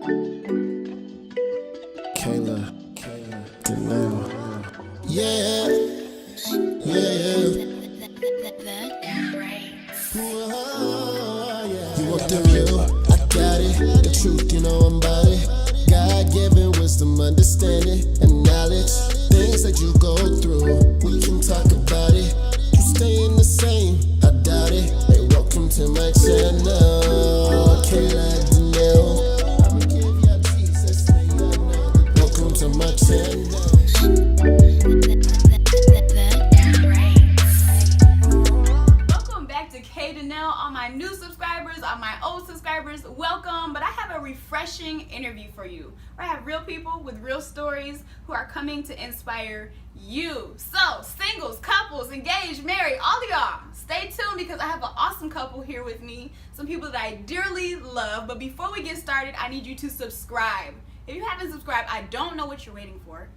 Kay Denelle. Yeah. You want the real? I got it. The truth, you know I'm about it. God-given wisdom, understanding, and knowledge. Things that you go through, we can talk about it. You staying the same, I doubt it. Hey, welcome to my channel, Kay Denelle. Welcome to my channel. Welcome back to Kay Denelle. All my new subscribers, all my old subscribers, welcome. But I have a refreshing interview for you. I have real people with real stories who are coming to inspire you. So, singles, couples, engaged, married, all of y'all, stay tuned because I have an awesome couple here with me. Some people that I dearly love. But before we get started, I need you to subscribe. If you haven't subscribed, I don't know what you're waiting for.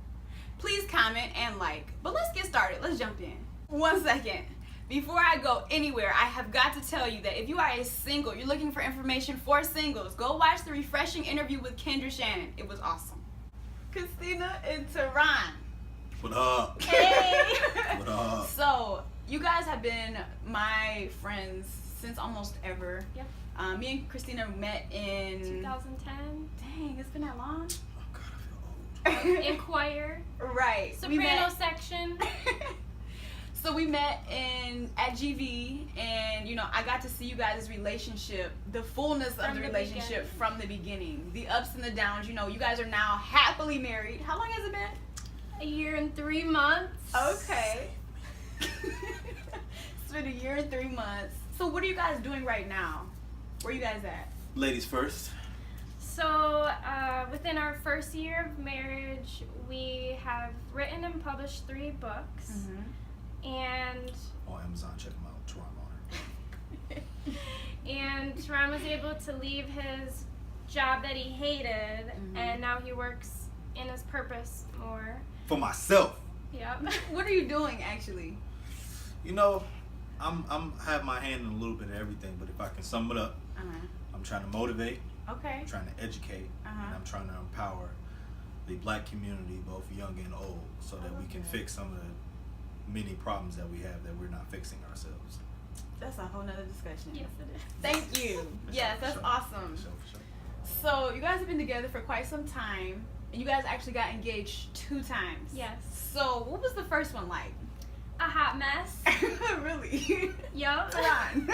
Please comment and like. But let's get started. Let's jump in. 1 second. Before I go anywhere, I have got to tell you that if you are a single, you're looking for information for singles, go watch the refreshing interview with Kendra Shannon. It was awesome. Christina and Teron. What up? Hey! What up? So, you guys have been my friends since almost ever. Yep. Me and Christina met in 2010. Dang, it's been that long? Oh God, I feel old. In choir. Right. Soprano section. So we met at GV, and I got to see you guys' relationship, the fullness of the relationship from the beginning, the ups and the downs. You guys are now happily married. How long has it been? 1 year and 3 months. Okay. It's been 1 year and 3 months. So what are you guys doing right now? Where are you guys at? Ladies first. So within our first year of marriage, we have written and published 3 books. Mm-hmm. And On Amazon, check them out. Teron Varner. and Teron was able to leave his job that he hated, and now he works in his purpose more. For myself. Yep. What are you doing actually? I'm have my hand in a little bit of everything, but if I can sum it up, I'm trying to motivate. Okay. I'm trying to educate, and I'm trying to empower the black community, both young and old, so that we can fix some of the many problems that we have that we're not fixing ourselves. That's a whole nother discussion. Yes, it is. Thank you. Yes, that's awesome. For sure. So you guys have been together for quite some time, and you guys actually got engaged 2 times. Yes. So what was the first one like? A hot mess. Really? Yup. Come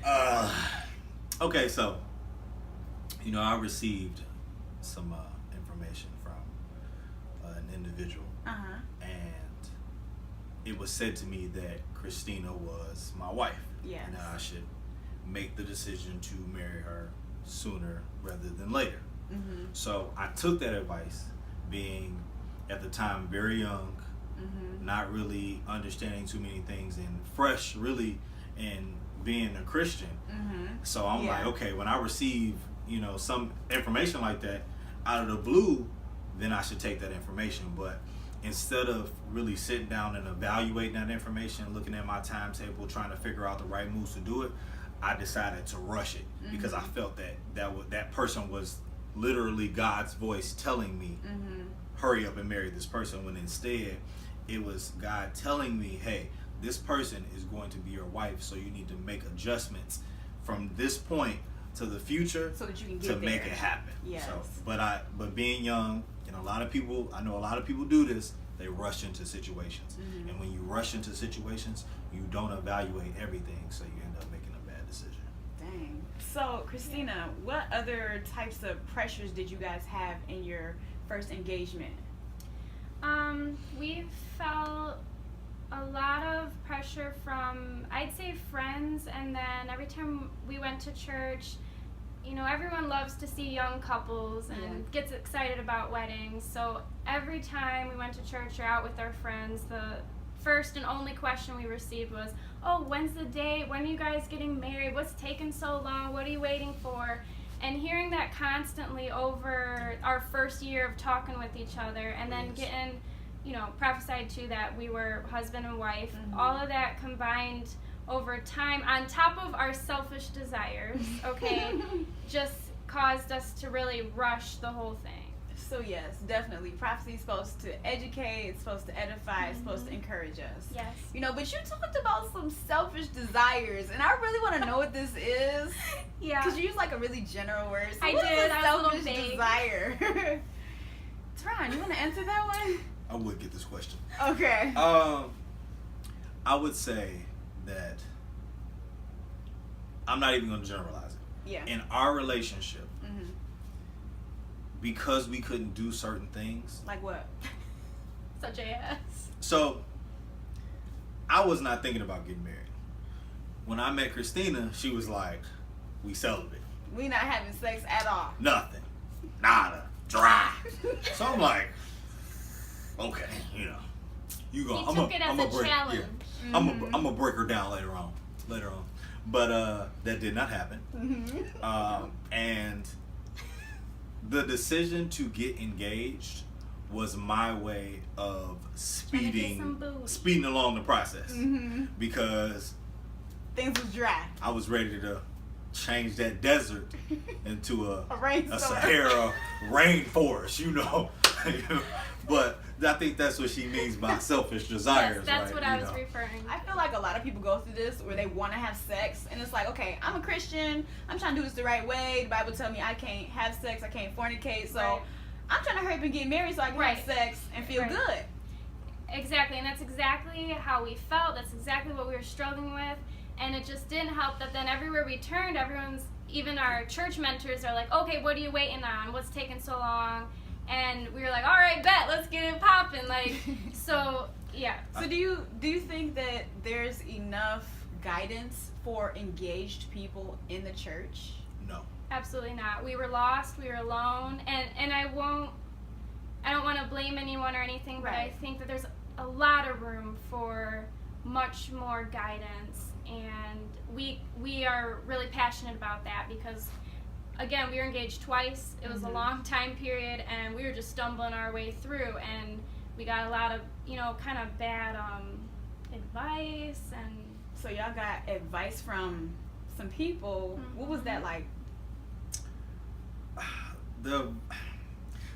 on. Okay, so I received some information from an individual, and it was said to me that Christina was my wife. Yes. And I should make the decision to marry her sooner rather than later. So I took that advice, being at the time very young, not really understanding too many things, and fresh really in being a Christian. So I'm like, okay, when I receive some information like that out of the blue, then I should take that information. But instead of really sitting down and evaluating that information, looking at my timetable, trying to figure out the right moves to do it, I decided to rush it because I felt that person was literally God's voice telling me, hurry up and marry this person, when instead it was God telling me, hey, this person is going to be your wife, so you need to make adjustments from this point to the future so that you can get to there. make it happen. Yes. So, but being young, I know a lot of people do this. They rush into situations, and when you rush into situations, you don't evaluate everything, so you end up making a bad decision. Dang. So Christina, what other types of pressures did you guys have in your first engagement? We felt a lot of pressure from, I'd say, friends, and then every time we went to church, everyone loves to see young couples and gets excited about weddings. So every time we went to church or out with our friends, the first and only question we received was, oh, when's the date? When are you guys getting married? What's taking so long? What are you waiting for? And hearing that constantly over our first year of talking with each other, and then getting, prophesied to that we were husband and wife, all of that combined over time, on top of our selfish desires, okay, just caused us to really rush the whole thing. So yes, definitely. Prophecy is supposed to educate, it's supposed to edify, it's supposed to encourage us. Yes. You know, but you talked about some selfish desires, and I really want to know what this is. Yeah. Because you use like a really general word. So I what did. is a I was a little selfish vague. desire? Teron, you want to answer that one? I would get this question. Okay. I would say that I'm not even going to generalize it. Yeah. In our relationship, because we couldn't do certain things. Like what? Such a yes. So, I was not thinking about getting married. When I met Christina, she was like, we celibate. We not having sex at all. Nothing. Nada. Dry. So I'm like, okay, you know. You go. He took it as a challenge. Yeah. I'm gonna break her down later on. But that did not happen. And the decision to get engaged was my way of speeding along the process. Because things was dry. I was ready to change that desert into a rainstorm. Sahara rainforest, you know. But I think that's what she means by selfish desires. Yes, that's right? what I was referring. I feel like a lot of people go through this where they want to have sex, and it's like, okay, I'm a Christian, I'm trying to do this the right way. The Bible tells me I can't have sex, I can't fornicate, so I'm trying to hurry up and get married so I can have sex and feel good. Exactly, and that's exactly how we felt. That's exactly what we were struggling with, and it just didn't help that then everywhere we turned, even our church mentors are like, okay, what are you waiting on? What's taking so long? And we were like, all right, bet, let's get it popping. Like, so, yeah. So do you think that there's enough guidance for engaged people in the church? No. Absolutely not. We were lost, we were alone, and I don't want to blame anyone or anything, but I think that there's a lot of room for much more guidance, and we are really passionate about that because, again, we were engaged twice. It was a long time period, and we were just stumbling our way through, and we got a lot of, kind of bad advice. And so y'all got advice from some people. What was that like?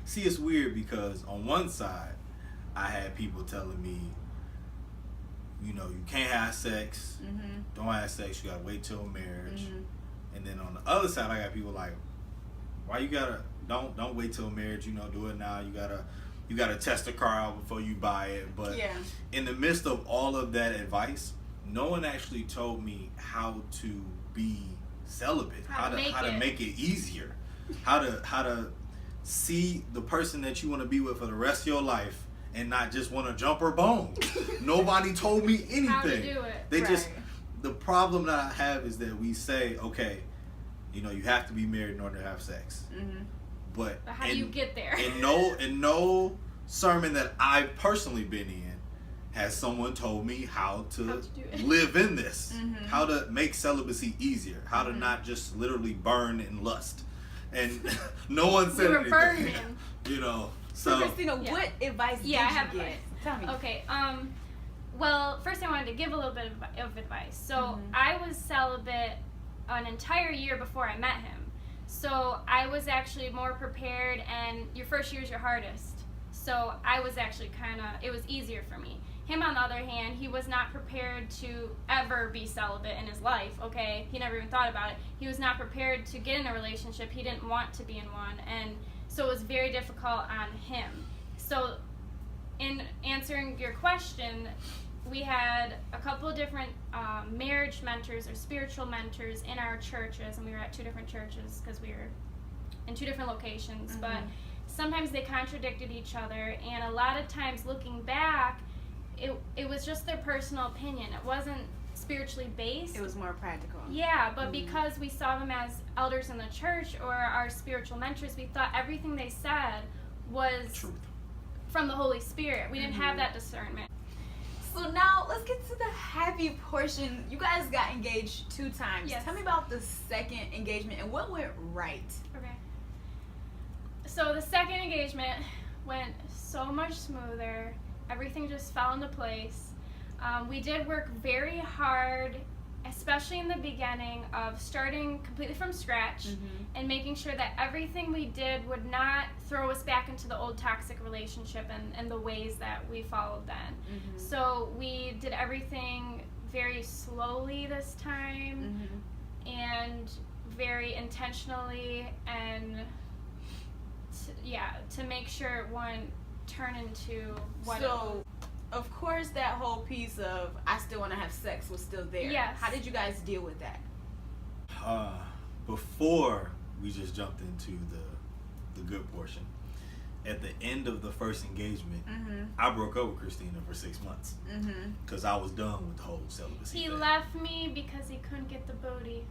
See, it's weird because on one side, I had people telling me, you can't have sex. Don't have sex. You gotta wait till marriage. And then on the other side, I got people like, why you gotta don't wait till marriage, do it now. You gotta test the car out before you buy it. But in the midst of all of that advice, no one actually told me how to be celibate, how to make it easier, how to see the person that you want to be with for the rest of your life and not just want to jump her bone. Nobody told me anything. How to do it. They just, the problem that I have is that we say, okay, you have to be married in order to have sex. But how do you get there? in no sermon that I've personally been in has someone told me how to live in this, how to make celibacy easier, how to not just literally burn in lust. And no one said anything. Burning. So Christina, what advice did you give? Tell me. Okay. Well, first I wanted to give a little bit of advice. So I was celibate an entire year before I met him. So I was actually more prepared, and your first year is your hardest. So I was actually it was easier for me. Him, on the other hand, he was not prepared to ever be celibate in his life, okay? He never even thought about it. He was not prepared to get in a relationship. He didn't want to be in one, and so it was very difficult on him. So in answering your question, we had a couple of different marriage mentors or spiritual mentors in our churches, and we were at two different churches because we were in two different locations, but sometimes they contradicted each other, and a lot of times looking back, it was just their personal opinion. It wasn't spiritually based. It was more practical. Yeah, but because we saw them as elders in the church or our spiritual mentors, we thought everything they said was truth from the Holy Spirit. We didn't have that discernment. So now let's get to the happy portion. You guys got engaged 2 times. Yes. Tell me about the second engagement and what went right. Okay. So the second engagement went so much smoother. Everything just fell into place. We did work very hard especially in the beginning of starting completely from scratch and making sure that everything we did would not throw us back into the old toxic relationship and the ways that we followed then. So we did everything very slowly this time and very intentionally, and to make sure it wouldn't turn into what So, of course, that whole piece of I still want to have sex was still there. Yes. How did you guys deal with that? Before we just jumped into the good portion, at the end of the first engagement, I broke up with Christina for 6 months because I was done with the whole celibacy he thing. left me because he couldn't get the booty.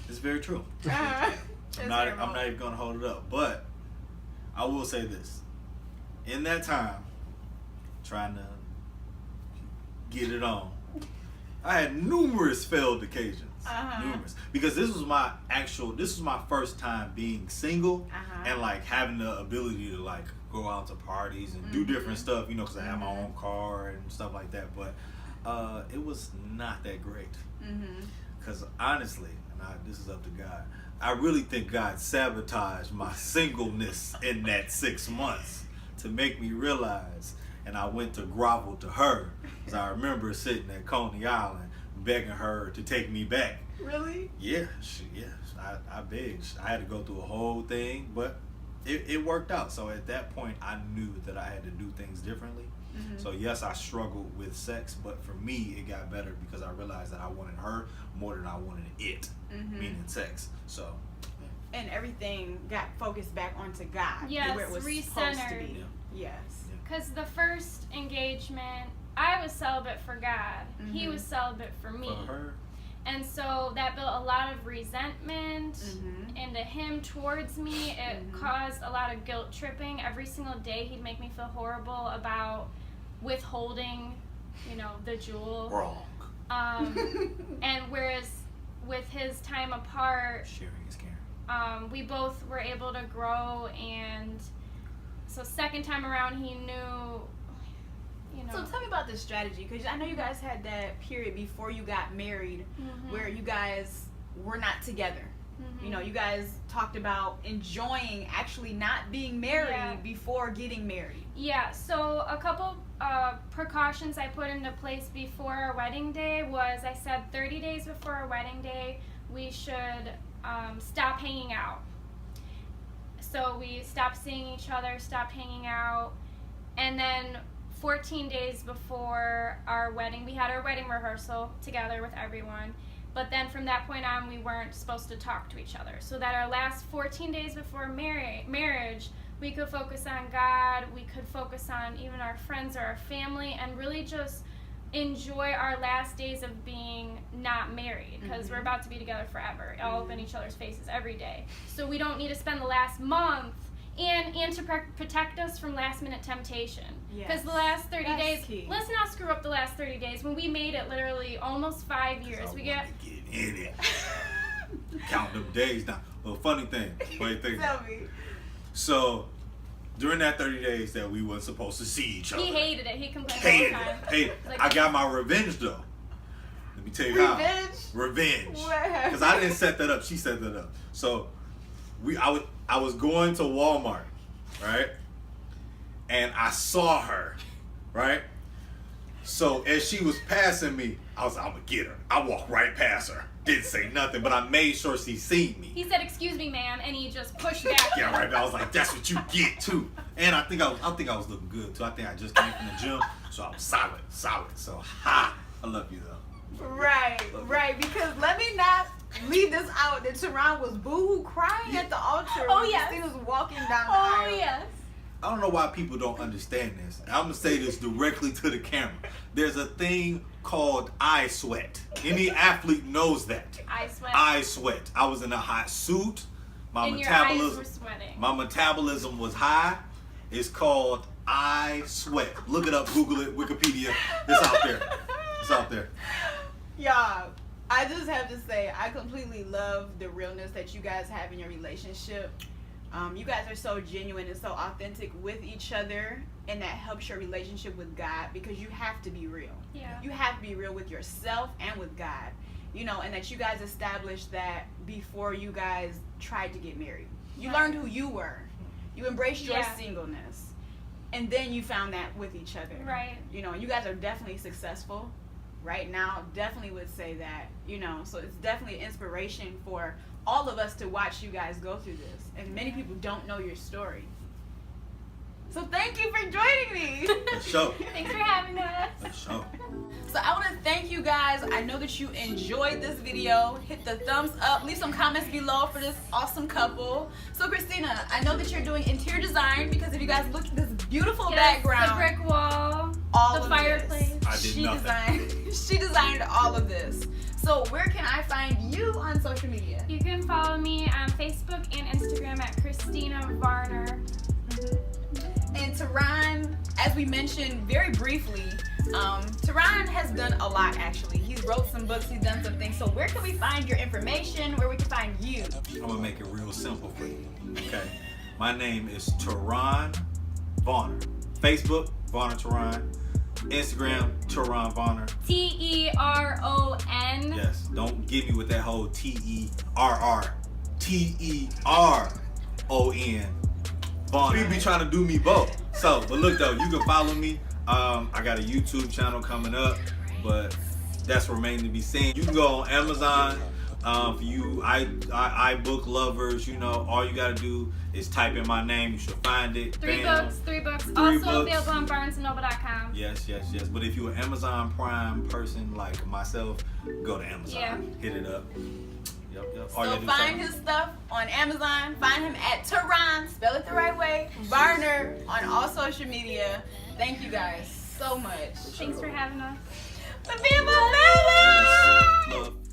It's very true. I'm not even gonna hold it up, but I will say this: in that time, trying to get it on, I had numerous failed occasions. Numerous, because this was my first time being single and like having the ability to like go out to parties and do different stuff, because I had my own car and stuff like that. But it was not that great, because honestly, and this is up to God, I really think God sabotaged my singleness in that 6 months to make me realize. And I went to grovel to her, because I remember sitting at Coney Island begging her to take me back. Really? Yeah, I begged. I had to go through a whole thing, but it worked out. So at that point, I knew that I had to do things differently. So yes, I struggled with sex, but for me, it got better because I realized that I wanted her more than I wanted it, meaning sex. So. And everything got focused back onto God. Yes, where it was supposed to recentered. be. Yes. Because the first engagement, I was celibate for God. He was celibate for me. For her. And so that built a lot of resentment into him towards me. It caused a lot of guilt tripping. Every single day he'd make me feel horrible about withholding, the jewel. Wrong. And whereas with his time apart, Sharing is caring. we both were able to grow, and so second time around he knew, So tell me about this strategy, because I know you guys had that period before you got married where you guys were not together. You guys talked about enjoying actually not being married before getting married. Yeah, so a couple precautions I put into place before our wedding day was, I said 30 days before our wedding day we should stop hanging out. So we stopped seeing each other, stopped hanging out, and then 14 days before our wedding, we had our wedding rehearsal together with everyone. But then from that point on, we weren't supposed to talk to each other. So that our last 14 days before marriage, we could focus on God, we could focus on even our friends or our family, and really just enjoy our last days of being not married, because we're about to be together forever, all up in each other's faces every day. So we don't need to spend the last month and to protect us from last minute temptation. Because the last 30 days, key. let's not screw up the last 30 days when we made it literally almost 5 years. We get in it. Count them days now. Well, funny thing. Tell me. So during that 30 days that we weren't supposed to see each other, he hated it. He complained all the time. Hated. Like, I got my revenge though. Let me tell you how. Revenge. What happened? Because I didn't set that up. She set that up. So I was going to Walmart, right? And I saw her, right? So as she was passing me, I was like, I'm gonna get her. I walked right past her. Didn't say nothing, but I made sure she seen me. He said, "Excuse me, ma'am," and he just pushed back. Yeah, right. I was like, that's what you get too. And I think I was looking good too. I think I just came from the gym, so I was solid. So I love you though. Right. Because let me not leave this out that Teron was boo-hoo crying at the altar. Oh, when yes. Christina's walking down the aisle. Oh yes. I don't know why people don't understand this. I'm gonna say this directly to the camera. There's a thing called eye sweat. Any athlete knows that. Eye sweat. Eye sweat. I was in a hot suit. And your eyes were sweating. My metabolism was high. It's called eye sweat. Look it up, Google it, Wikipedia. It's out there. Y'all, I just have to say, I completely love the realness that you guys have in your relationship. You guys are so genuine and so authentic with each other, and that helps your relationship with God, because you have to be real. Yeah. You have to be real with yourself and with God, you know, and that you guys established that before you guys tried to get married. You learned who you were. You embraced your singleness, and then you found that with each other. Right. You know, you guys are definitely successful right now. Definitely would say that, you know, so it's definitely an inspiration for all of us to watch you guys go through this. And many people don't know your story. So thank you for joining me. For sure. Thanks for having us. For sure. So I want to thank you guys. I know that you enjoyed this video. Hit the thumbs up. Leave some comments below for this awesome couple. So Christina, I know that you're doing interior design, because if you guys look at this beautiful background, the brick wall, all the of fireplace. This. She designed all of this. So where can I find you on social media? You can follow me on Facebook and Instagram at Christina Varner. And Teron, as we mentioned very briefly, Teron has done a lot actually. He's wrote some books, he's done some things. So where can we find your information, where we can find you? I'm gonna make it real simple for you. Okay. My name is Teron Varner. Facebook, Varner Teron. Instagram, Teron Varner. Teron. Yes. Don't get me with that whole Terr. Teron. Varner. You be trying to do me both. So, but look though, you can follow me. I got a YouTube channel coming up, but that's remaining to be seen. You can go on Amazon. For you iBook lovers, you know, all you gotta do is type in my name. You should find it. Three books. Available on BarnesandNoble.com. Yes. But if you're an Amazon Prime person like myself, go to Amazon. Yeah. Hit it up. Yep. So find his stuff on Amazon. Find him at Teron, spell it the right way, Varner, on all social media. Thank you guys so much. Thanks for having us. For being my brother! Love.